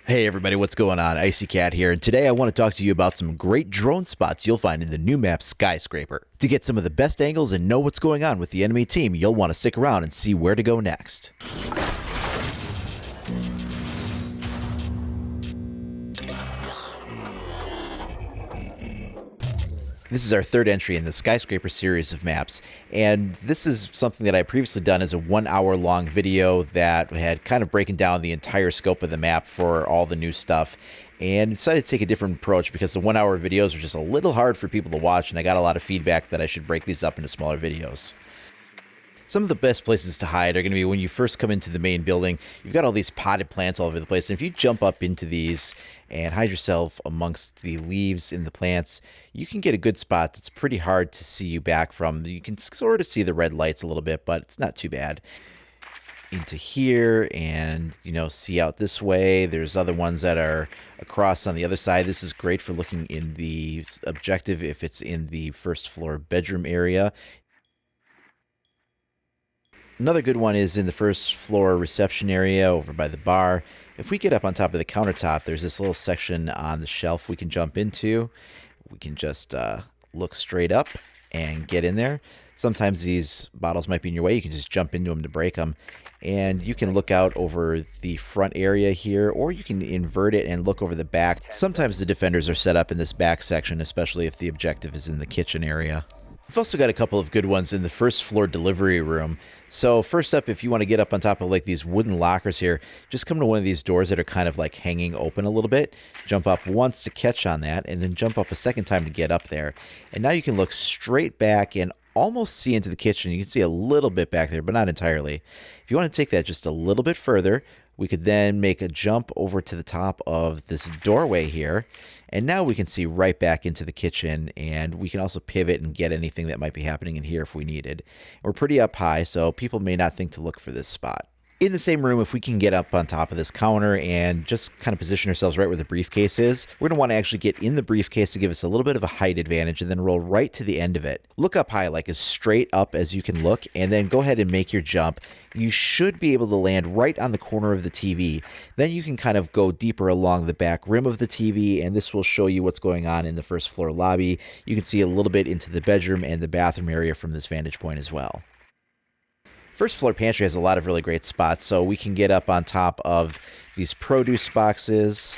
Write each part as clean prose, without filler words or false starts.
Hey everybody, what's going on? Icy Cat here, and today I want to talk to you about some great drone spots you'll find in the new map Skyscraper. To get some of the best angles and know what's going on with the enemy team, you'll want to stick around and see where to go next. This is our third entry in the Skyscraper series of maps, and this is something that I previously done as a 1 hour long video that had kind of breaking down the entire scope of the map for all the new stuff, and decided to take a different approach because the 1 hour videos are just a little hard for people to watch, and I got a lot of feedback that I should break these up into smaller videos. Some of the best places to hide are going to be when you first come into the main building. You've got all these potted plants all over the place, and if you jump up into these and hide yourself amongst the leaves in the plants, you can get a good spot that's pretty hard to see you back from. You can sort of see the red lights a little bit, but it's not too bad. Into here and, see out this way. There's other ones that are across on the other side. This is great for looking in the objective if it's in the first floor bedroom area. Another good one is in the first floor reception area over by the bar. If we get up on top of the countertop, there's this little section on the shelf we can jump into. We can just look straight up and get in there. Sometimes these bottles might be in your way. You can just jump into them to break them. And you can look out over the front area here, or you can invert it and look over the back. Sometimes the defenders are set up in this back section, especially if the objective is in the kitchen area. We've also got a couple of good ones in the first floor delivery room. So first up, if you want to get up on top of like these wooden lockers here, just come to one of these doors that are kind of like hanging open a little bit. Jump up once to catch on that, and then jump up a second time to get up there. And now you can look straight back and almost see into the kitchen. You can see a little bit back there, but not entirely. If you want to take that just a little bit further, we could then make a jump over to the top of this doorway here. And now we can see right back into the kitchen, and we can also pivot and get anything that might be happening in here if we needed. We're pretty up high, so people may not think to look for this spot. In the same room, if we can get up on top of this counter and just kind of position ourselves right where the briefcase is, we're going to want to actually get in the briefcase to give us a little bit of a height advantage and then roll right to the end of it. Look up high, like as straight up as you can look, and then go ahead and make your jump. You should be able to land right on the corner of the TV. Then you can kind of go deeper along the back rim of the TV, and this will show you what's going on in the first floor lobby. You can see a little bit into the bedroom and the bathroom area from this vantage point as well. First floor pantry has a lot of really great spots, so we can get up on top of these produce boxes,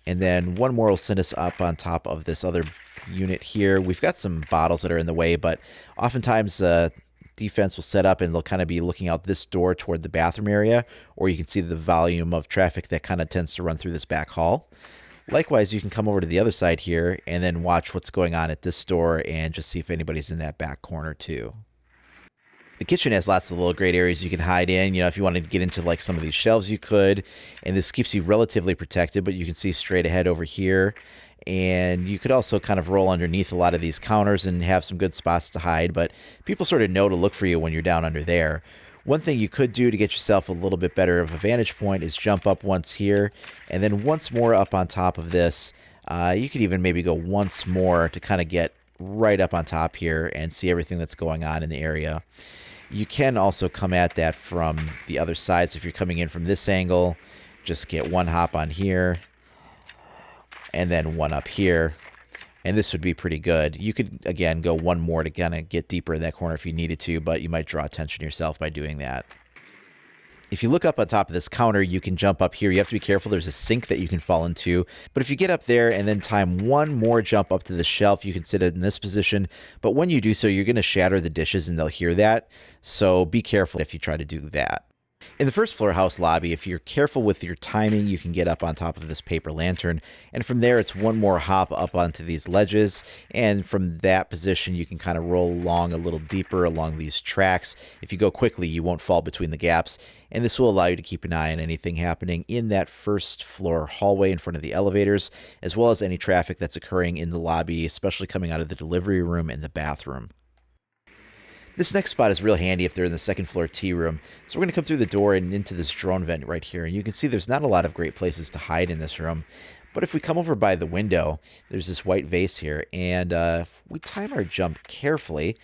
and then one more will send us up on top of this other unit here. We've got some bottles that are in the way, but oftentimes defense will set up and they'll kind of be looking out this door toward the bathroom area, or you can see the volume of traffic that kind of tends to run through this back hall. Likewise, you can come over to the other side here and then watch what's going on at this door and just see if anybody's in that back corner too. The kitchen has lots of little great areas you can hide in. If you want to get into like some of these shelves, you could. And this keeps you relatively protected, but you can see straight ahead over here. And you could also kind of roll underneath a lot of these counters and have some good spots to hide. But people sort of know to look for you when you're down under there. One thing you could do to get yourself a little bit better of a vantage point is jump up once here. And then once more up on top of this. You could even maybe go once more to kind of get right up on top here and see everything that's going on in the area. You can also come at that from the other side. So if you're coming in from this angle, just get one hop on here and then one up here. And this would be pretty good. You could, again, go one more to kind of get deeper in that corner if you needed to, but you might draw attention to yourself by doing that. If you look up on top of this counter, you can jump up here. You have to be careful. There's a sink that you can fall into. But if you get up there and then time one more jump up to the shelf, you can sit in this position. But when you do so, you're going to shatter the dishes and they'll hear that. So be careful if you try to do that. In the first floor house lobby, if you're careful with your timing, you can get up on top of this paper lantern. And from there, it's one more hop up onto these ledges. And from that position, you can kind of roll along a little deeper along these tracks. If you go quickly, you won't fall between the gaps. And this will allow you to keep an eye on anything happening in that first floor hallway in front of the elevators, as well as any traffic that's occurring in the lobby, especially coming out of the delivery room and the bathroom. This next spot is real handy if they're in the second floor tea room. So we're going to come through the door and into this drone vent right here. And you can see there's not a lot of great places to hide in this room. But if we come over by the window, there's this white vase here. And if we time our jump carefully,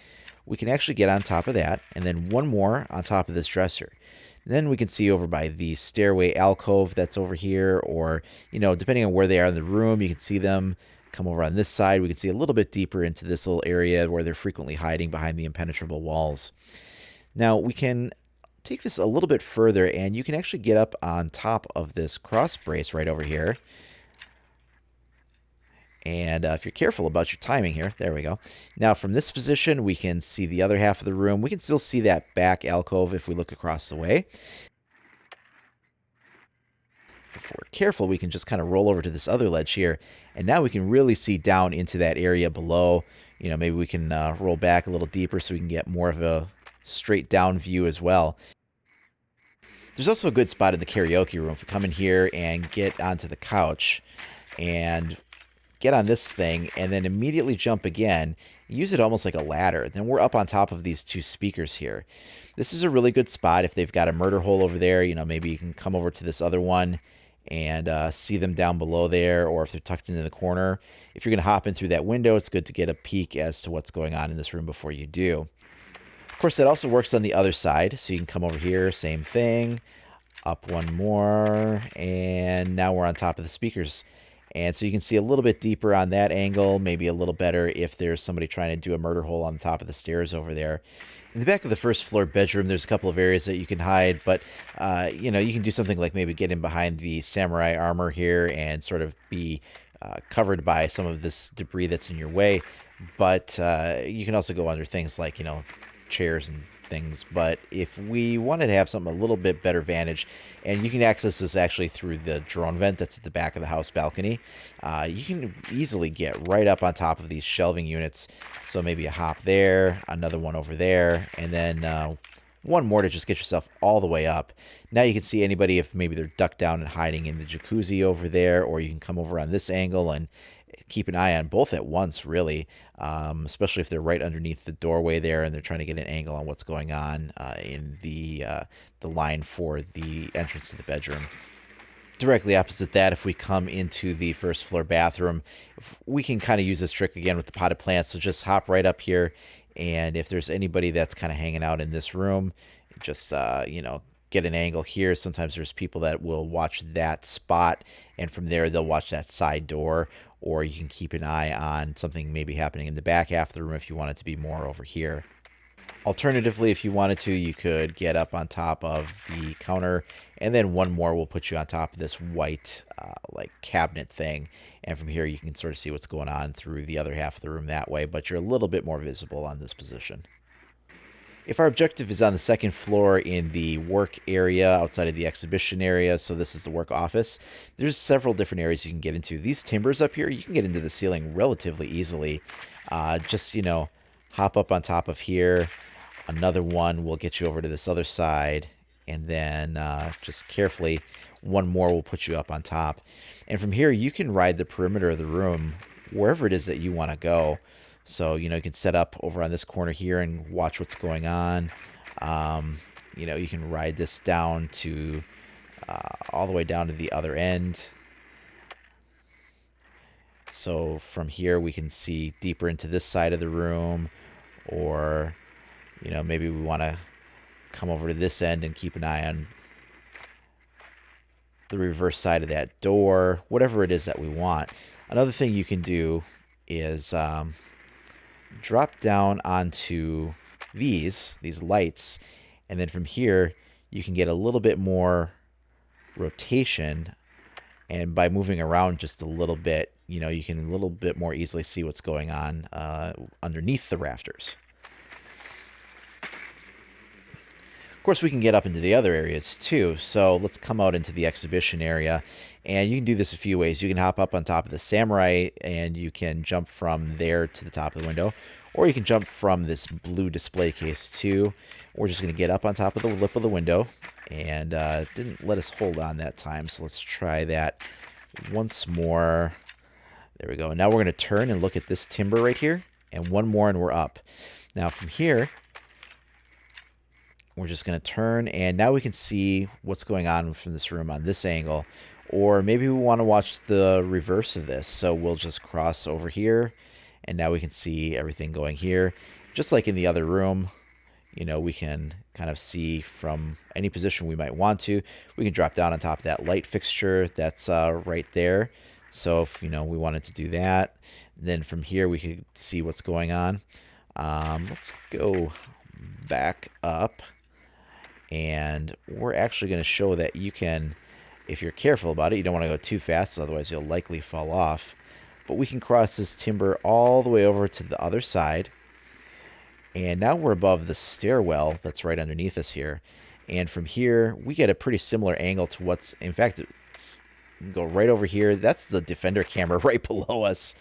we can actually get on top of that. And then one more on top of this dresser. Then we can see over by the stairway alcove that's over here, or, depending on where they are in the room, you can see them come over on this side. We can see a little bit deeper into this little area where they're frequently hiding behind the impenetrable walls. Now, we can take this a little bit further, and you can actually get up on top of this cross brace right over here. And if you're careful about your timing here, there we go. Now, from this position, we can see the other half of the room. We can still see that back alcove if we look across the way. If we're careful, we can just kind of roll over to this other ledge here, and now we can really see down into that area below. Maybe we can roll back a little deeper so we can get more of a straight down view as well. There's also a good spot in the karaoke room. If we come in here and get onto the couch and get on this thing and then immediately jump again, use it almost like a ladder, then we're up on top of these two speakers here. This is a really good spot if they've got a murder hole over there. Maybe you can come over to this other one and see them down below there, or if they're tucked into the corner. If you're going to hop in through that window, it's good to get a peek as to what's going on in this room before you do. Of course, that also works on the other side, so you can come over here, same thing, up one more, and now we're on top of the speakers. And so you can see a little bit deeper on that angle, maybe a little better if there's somebody trying to do a murder hole on the top of the stairs over there. In the back of the first floor bedroom, there's a couple of areas that you can hide, but, you can do something like maybe get in behind the samurai armor here and sort of be covered by some of this debris that's in your way. But you can also go under things like, chairs and things. But if we wanted to have something a little bit better vantage, and you can access this actually through the drone vent that's at the back of the house balcony, you can easily get right up on top of these shelving units. So maybe a hop there, another one over there, and then one more to just get yourself all the way up. Now you can see anybody if maybe they're ducked down and hiding in the jacuzzi over there, or you can come over on this angle and keep an eye on both at once, really, especially if they're right underneath the doorway there and they're trying to get an angle on what's going on in the line for the entrance to the bedroom. Directly opposite that, if we come into the first floor bathroom, we can kind of use this trick again with the potted plants. So just hop right up here, and if there's anybody that's kind of hanging out in this room, just get an angle here. Sometimes there's people that will watch that spot, and from there they'll watch that side door, or you can keep an eye on something maybe happening in the back half of the room if you want it to be more over here. Alternatively, if you wanted to, you could get up on top of the counter, and then one more will put you on top of this white like cabinet thing, and from here you can sort of see what's going on through the other half of the room that way, but you're a little bit more visible on this position. If our objective is on the second floor in the work area outside of the exhibition area, so this is the work office, there's several different areas you can get into. These timbers up here, you can get into the ceiling relatively easily. Just, hop up on top of here. Another one will get you over to this other side, and then just carefully, one more will put you up on top. And from here, you can ride the perimeter of the room wherever it is that you want to go. So, you can set up over on this corner here and watch what's going on. You can ride this down to all the way down to the other end. So from here, we can see deeper into this side of the room, or, maybe we want to come over to this end and keep an eye on the reverse side of that door, whatever it is that we want. Another thing you can do is drop down onto these lights, and then from here you can get a little bit more rotation, and by moving around just a little bit, you can a little bit more easily see what's going on underneath the rafters. Of course, we can get up into the other areas too. So let's come out into the exhibition area, and you can do this a few ways. You can hop up on top of the samurai, and you can jump from there to the top of the window, or you can jump from this blue display case too. We're just going to get up on top of the lip of the window, and it didn't let us hold on that time, so let's try that once more. There we go. And now we're going to turn and look at this timber right here, and one more and we're up. Now from here, we're just going to turn, and now we can see what's going on from this room on this angle. Or maybe we want to watch the reverse of this, so we'll just cross over here, and now we can see everything going here. Just like in the other room, we can kind of see from any position we might want to. We can drop down on top of that light fixture that's right there. So if, we wanted to do that, then from here we could see what's going on. Let's go back up, and we're actually going to show that you can, if you're careful about it, you don't want to go too fast, otherwise you'll likely fall off. But we can cross this timber all the way over to the other side. And now we're above the stairwell that's right underneath us here. And from here, we get a pretty similar angle to what's, in fact, go right over here. That's the Defender camera right below us.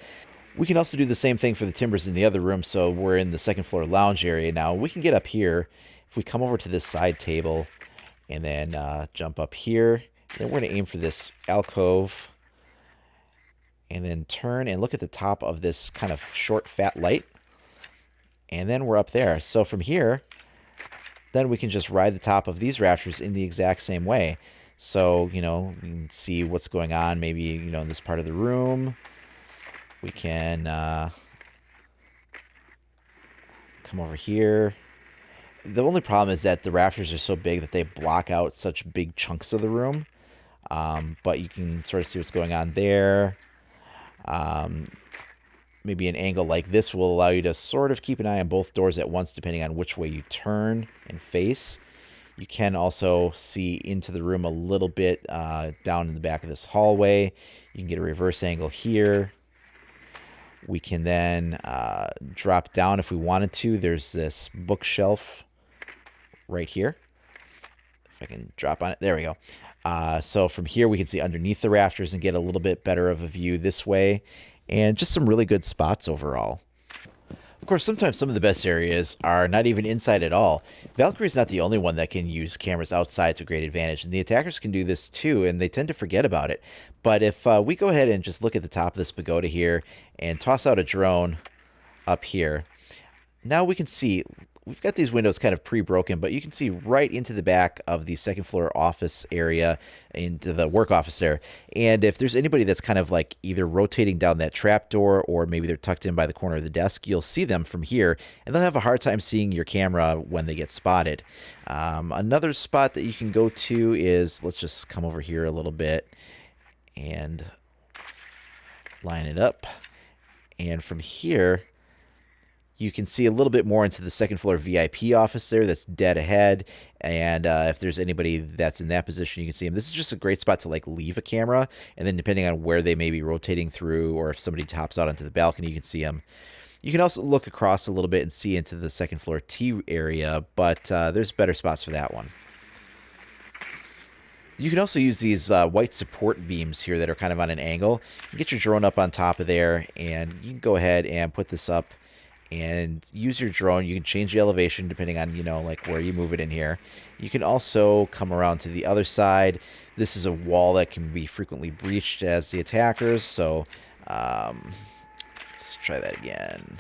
We can also do the same thing for the timbers in the other room. So we're in the second floor lounge area now. We can get up here. If we come over to this side table and then jump up here, then we're going to aim for this alcove and then turn and look at the top of this kind of short, fat light. And then we're up there. So from here, then we can just ride the top of these rafters in the exact same way. So, we can see what's going on maybe, in this part of the room. We can come over here. The only problem is that the rafters are so big that they block out such big chunks of the room. But you can sort of see what's going on there. Maybe an angle like this will allow you to sort of keep an eye on both doors at once, depending on which way you turn and face. You can also see into the room a little bit down in the back of this hallway. You can get a reverse angle here. We can then drop down if we wanted to. There's this bookshelf right here. If I can drop on it. There we go. So from here, we can see underneath the rafters and get a little bit better of a view this way. And just some really good spots overall. Of course, sometimes some of the best areas are not even inside at all. Valkyrie's not the only one that can use cameras outside to great advantage, and the attackers can do this too, and they tend to forget about it. But if we go ahead and just look at the top of this pagoda here and toss out a drone up here, now we can see we've got these windows kind of pre-broken, but you can see right into the back of the second floor office area, into the work office there. And if there's anybody that's kind of like either rotating down that trap door or maybe they're tucked in by the corner of the desk, you'll see them from here, and they'll have a hard time seeing your camera when they get spotted. Another spot that you can go to is, let's just come over here a little bit and line it up. And from here, you can see a little bit more into the second floor VIP office there that's dead ahead. And if there's anybody that's in that position, you can see them. This is just a great spot to like leave a camera. And then depending on where they may be rotating through, or if somebody tops out onto the balcony, you can see them. You can also look across a little bit and see into the second floor T area, but there's better spots for that one. You can also use these white support beams here that are kind of on an angle. You can get your drone up on top of there, and you can go ahead and put this up and use your drone. You can change the elevation depending on, like where you move it in here. You can also come around to the other side. This is a wall that can be frequently breached as the attackers. So let's try that again.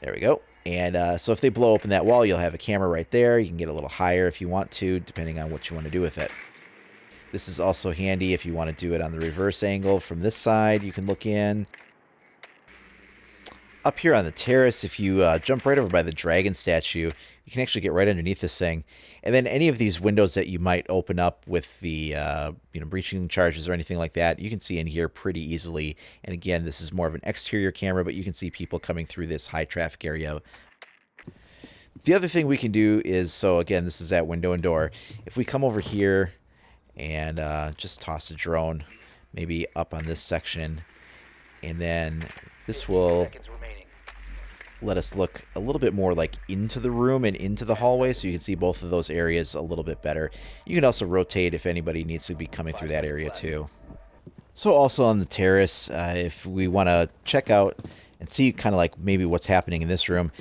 There we go. And so if they blow open that wall, you'll have a camera right there. You can get a little higher if you want to, depending on what you want to do with it. This is also handy if you want to do it on the reverse angle from this side. You can look in. Up here on the terrace, if you jump right over by the dragon statue, you can actually get right underneath this thing. And then any of these windows that you might open up with the breaching charges or anything like that, you can see in here pretty easily. And again, this is more of an exterior camera, but you can see people coming through this high traffic area. The other thing we can do is, so again, this is that window and door. If we come over here and just toss a drone maybe up on this section, and then this will let us look a little bit more like into the room and into the hallway, so you can see both of those areas a little bit better. You can also rotate if anybody needs to be coming through that area too. So also on the terrace, if we want to check out and see kind of like maybe what's happening in this room,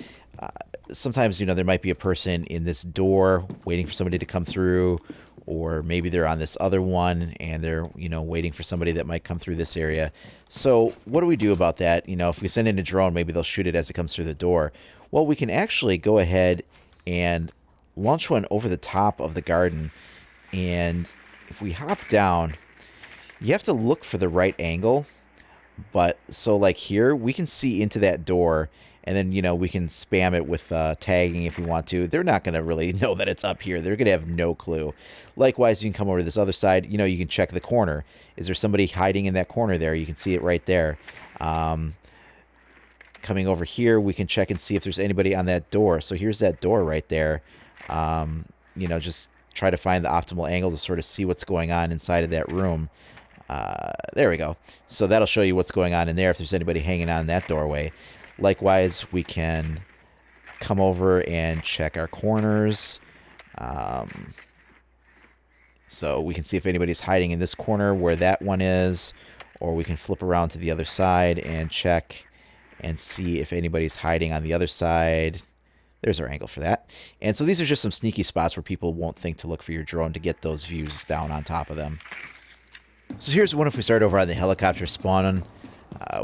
sometimes, there might be a person in this door waiting for somebody to come through, or maybe they're on this other one and they're, waiting for somebody that might come through this area. So what do we do about that? If we send in a drone, maybe they'll shoot it as it comes through the door. Well, we can actually go ahead and launch one over the top of the garden. And if we hop down, you have to look for the right angle. But so like here, we can see into that door, And then, we can spam it with tagging if we want to. They're not going to really know that it's up here. They're going to have no clue. Likewise, you can come over to this other side. You can check the corner. Is there somebody hiding in that corner there? You can see it right there. Coming over here, we can check and see if there's anybody on that door. So here's that door right there. Just try to find the optimal angle to sort of see what's going on inside of that room. There we go. So that'll show you what's going on in there if there's anybody hanging on that doorway. Likewise, we can come over and check our corners. So we can see if anybody's hiding in this corner where that one is, or we can flip around to the other side and check and see if anybody's hiding on the other side. There's our angle for that. And so these are just some sneaky spots where people won't think to look for your drone to get those views down on top of them. So here's one if we start over on the helicopter spawning.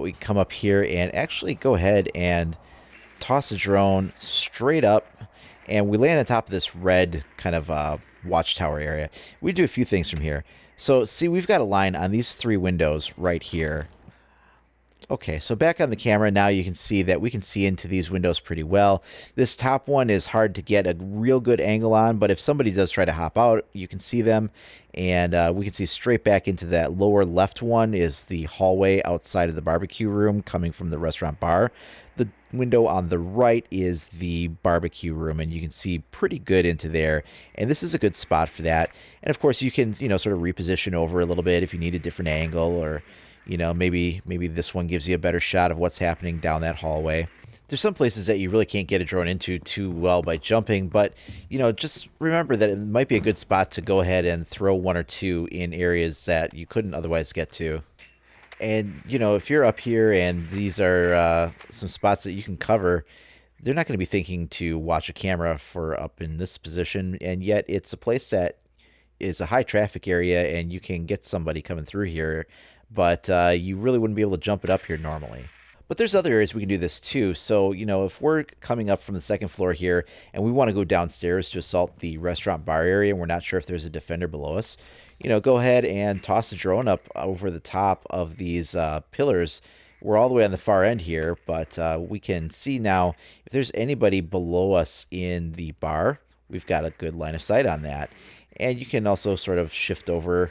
We can come up here and actually go ahead and toss the drone straight up. And we land on top of this red kind of watchtower area. We do a few things from here. So see, we've got a line on these 3 windows right here. Okay, so back on the camera now, you can see that we can see into these windows pretty well. This top one is hard to get a real good angle on, but if somebody does try to hop out, you can see them. And we can see straight back into that lower left one is the hallway outside of the barbecue room coming from the restaurant bar. The window on the right is the barbecue room, and you can see pretty good into there. And this is a good spot for that. And of course, you can, sort of reposition over a little bit if you need a different angle, or maybe this one gives you a better shot of what's happening down that hallway. There's some places that you really can't get a drone into too well by jumping, but, just remember that it might be a good spot to go ahead and throw 1 or 2 in areas that you couldn't otherwise get to. And, if you're up here and these are some spots that you can cover, they're not going to be thinking to watch a camera for up in this position, and yet it's a place that is a high traffic area and you can get somebody coming through here, but you really wouldn't be able to jump it up here normally. But there's other areas we can do this too. So, if we're coming up from the 2nd floor here and we want to go downstairs to assault the restaurant bar area and we're not sure if there's a defender below us, go ahead and toss the drone up over the top of these pillars. We're all the way on the far end here, but we can see now if there's anybody below us in the bar, we've got a good line of sight on that. And you can also sort of shift over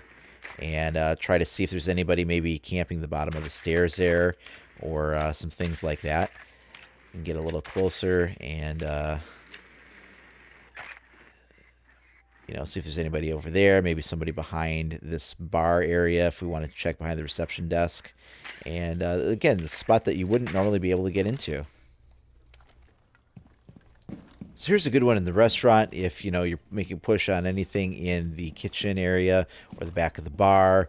and try to see if there's anybody maybe camping the bottom of the stairs there, or some things like that. And get a little closer and see if there's anybody over there, maybe somebody behind this bar area if we want to check behind the reception desk. And again, the spot that you wouldn't normally be able to get into. So here's a good one in the restaurant if, you're making push on anything in the kitchen area or the back of the bar,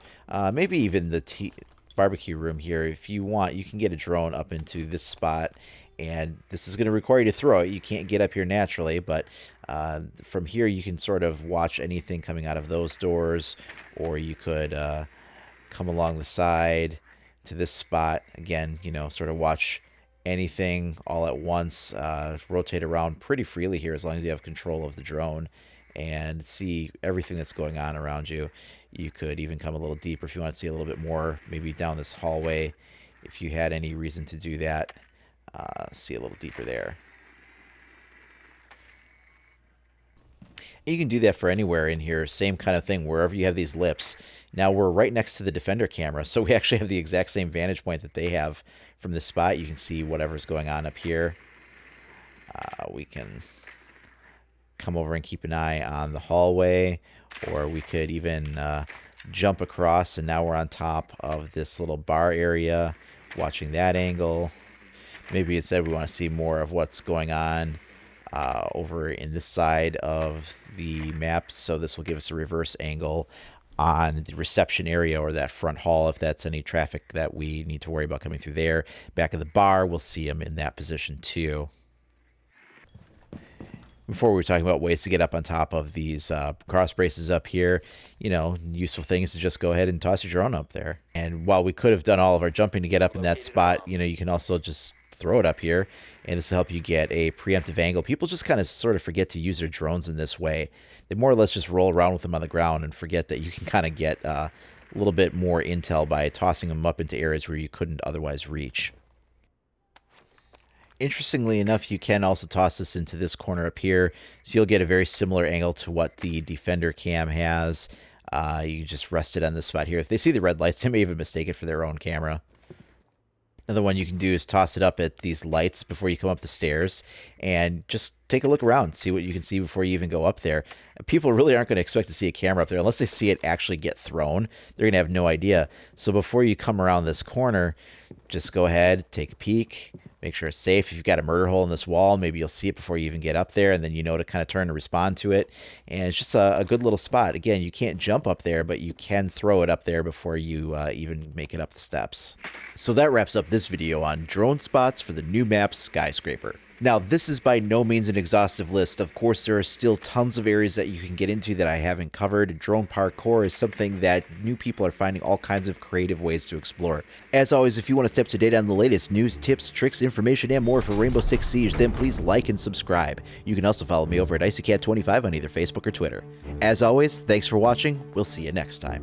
maybe even the barbecue room here. If you want, you can get a drone up into this spot, and this is going to require you to throw it. You can't get up here naturally, but from here you can sort of watch anything coming out of those doors, or you could come along the side to this spot. Again, sort of watch anything all at once, rotate around pretty freely here as long as you have control of the drone and see everything that's going on around you. You could even come a little deeper if you want to see a little bit more, maybe down this hallway if you had any reason to do that. See a little deeper there. You can do that for anywhere in here, same kind of thing, wherever you have these lips. Now we're right next to the defender camera, so we actually have the exact same vantage point that they have from this spot. You can see whatever's going on up here. We can come over and keep an eye on the hallway, or we could even jump across, and now we're on top of this little bar area, watching that angle. Maybe instead we want to see more of what's going on over in this side of the map, so this will give us a reverse angle on the reception area or that front hall if that's any traffic that we need to worry about coming through there. Back of the bar, we'll see them in that position too. Before we were talking about ways to get up on top of these cross braces up here, useful thing is to just go ahead and toss your drone up there. And while we could have done all of our jumping to get up in that spot, you can also just throw it up here, and this will help you get a preemptive angle. People just kind of sort of forget to use their drones in this way. They more or less just roll around with them on the ground and forget that you can kind of get a little bit more intel by tossing them up into areas where you couldn't otherwise reach. Interestingly enough, you can also toss this into this corner up here, so you'll get a very similar angle to what the Defender cam has. You just rest it on this spot here. If they see the red lights, they may even mistake it for their own camera. Another one you can do is toss it up at these lights before you come up the stairs and just take a look around, see what you can see before you even go up there. People really aren't going to expect to see a camera up there unless they see it actually get thrown. They're going to have no idea. So before you come around this corner, just go ahead, take a peek, make sure it's safe. If you've got a murder hole in this wall, maybe you'll see it before you even get up there, and then you know to kind of turn and respond to it. And it's just a good little spot. Again, you can't jump up there, but you can throw it up there before you even make it up the steps. So that wraps up this video on drone spots for the new map Skyscraper. Now, this is by no means an exhaustive list. Of course, there are still tons of areas that you can get into that I haven't covered. Drone parkour is something that new people are finding all kinds of creative ways to explore. As always, if you want to stay up to date on the latest news, tips, tricks, information, and more for Rainbow Six Siege, then please like and subscribe. You can also follow me over at IcyCat25 on either Facebook or Twitter. As always, thanks for watching. We'll see you next time.